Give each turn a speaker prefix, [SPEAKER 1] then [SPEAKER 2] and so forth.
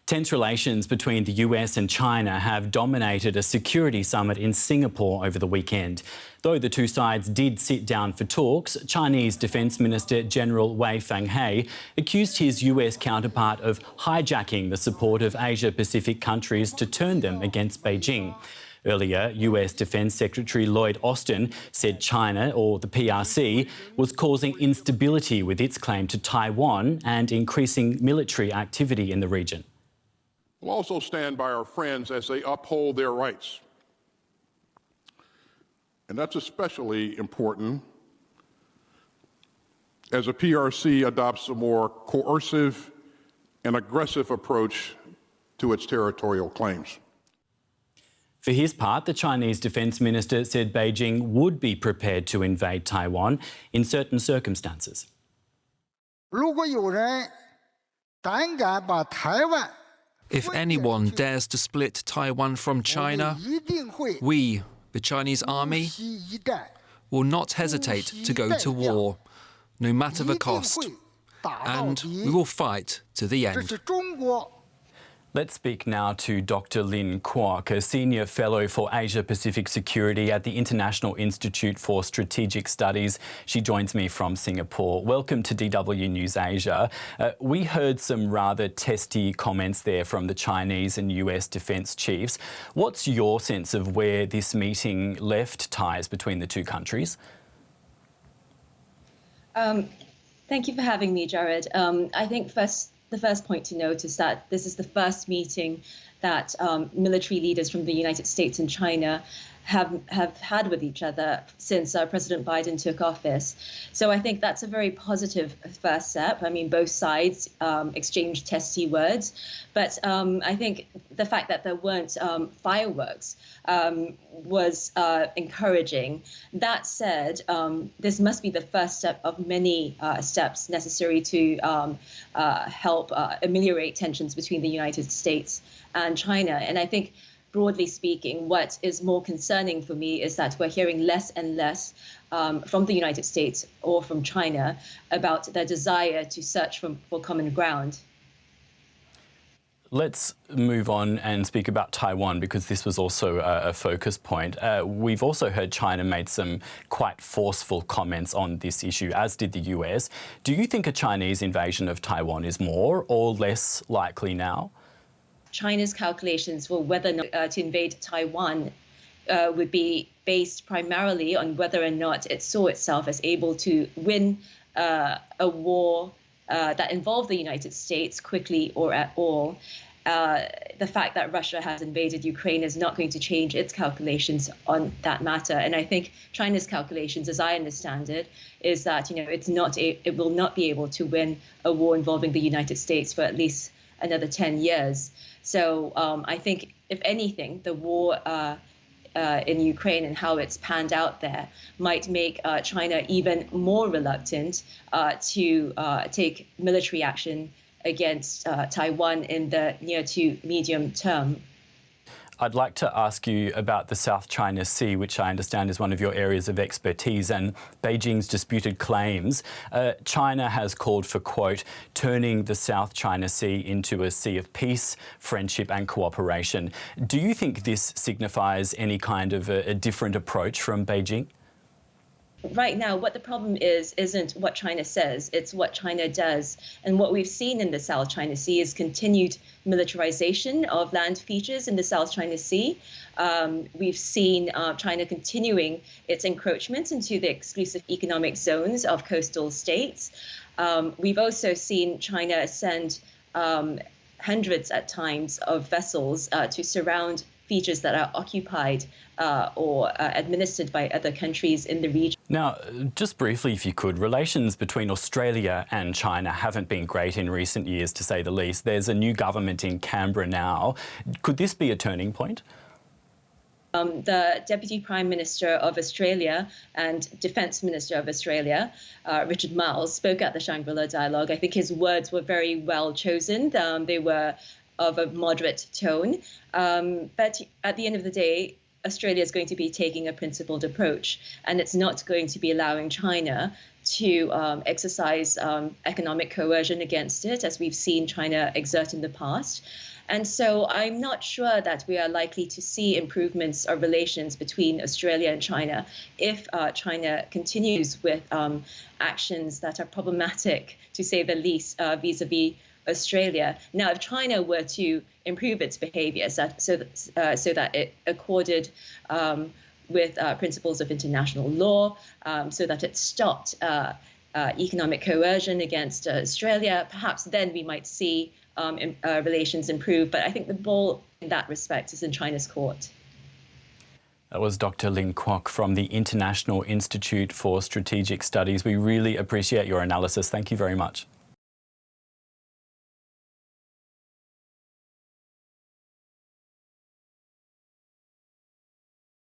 [SPEAKER 1] Tense relations between the US and China have dominated a security summit in Singapore over the weekend. Though the two sides did sit down for talks, Chinese Defense Minister General Wei Fenghe accused his US counterpart of hijacking the support of Asia-Pacific countries to turn them against Beijing. Earlier, US Defense Secretary Lloyd said China, or the PRC, was causing instability with its claim to Taiwan and increasing military activity in the region.
[SPEAKER 2] We'll also stand by our friends as they uphold their rights. And that's especially important as the PRC adopts a more coercive and aggressive approach to its territorial claims.
[SPEAKER 1] For his part, the Chinese Defense Minister said Beijing would be prepared to invade Taiwan in certain circumstances.
[SPEAKER 3] If anyone dares to split Taiwan from China, we, the Chinese army, will not hesitate to go to war, no matter the cost, and we will fight to the end.
[SPEAKER 1] Let's speak now to Dr. Lin Kwok, a Senior Fellow for Asia-Pacific Security at the International Institute for Strategic Studies. She joins me from Singapore. Welcome to DW News Asia. We heard some rather testy comments there from the Chinese and US defence chiefs. What's your sense of where this meeting left ties between the two countries?
[SPEAKER 4] Thank you for having me, Jared. I think the first point to note is that this is the first meeting that military leaders from the United States and China have had with each other since President Biden took office. So I think that's a very positive first step. I mean, both sides exchanged testy words, but I think the fact that there weren't fireworks was encouraging. That said, this must be the first step of many steps necessary to help ameliorate tensions between the United States and China. And I think, broadly speaking, what is more concerning for me is that we're hearing less and less from the United States or from China about their desire to search for common ground.
[SPEAKER 1] Let's move on and speak about Taiwan, because this was also a focus point. We've also heard China made some quite forceful comments on this issue, as did the US. Do you think a Chinese invasion of Taiwan is more or less likely now?
[SPEAKER 4] China's calculations for whether or not to invade Taiwan would be based primarily on whether or not it saw itself as able to win a war that involved the United States quickly or at all. The fact that Russia has invaded Ukraine is not going to change its calculations on that matter. And I think China's calculations, as I understand it, is that it will not be able to win a war involving the United States for at least another 10 years. So I think, if anything, the war in Ukraine and how it's panned out there might make China even more reluctant to take military action against Taiwan in the near to medium term.
[SPEAKER 1] I'd like to ask you about the South China Sea, which I understand is one of your areas of expertise, and Beijing's disputed claims. China has called for, quote, turning the South China Sea into a sea of peace, friendship and cooperation. Do you think this signifies any kind of a different approach from Beijing?
[SPEAKER 4] Right now, what the problem isn't what China says, it's what China does. And what we've seen in the South China Sea is continued militarization of land features in the South China Sea. We've seen China continuing its encroachment into the exclusive economic zones of coastal states. We've also seen China send hundreds at times of vessels to surround features that are occupied or administered by other countries in the region.
[SPEAKER 1] Now, just briefly, if you could, relations between Australia and China haven't been great in recent years, to say the least. There's a new government in Canberra now. Could this be a turning point?
[SPEAKER 4] The Deputy Prime Minister of Australia and Defense Minister of Australia, Richard Marles, spoke at the Shangri-La Dialogue. I think his words were very well chosen. They were of a moderate tone. But at the end of the day, Australia is going to be taking a principled approach, and it's not going to be allowing China to exercise economic coercion against it, as we've seen China exert in the past. And so I'm not sure that we are likely to see improvements of relations between Australia and China if China continues with actions that are problematic, to say the least, vis-a-vis Australia. Now, if China were to improve its behavior so that it accorded with principles of international law, so that it stopped economic coercion against Australia, perhaps then we might see relations improve. But I think the ball in that respect is in China's court.
[SPEAKER 1] That was Dr. Lin Kwok from the International Institute for Strategic Studies. We really appreciate your analysis. Thank you very much.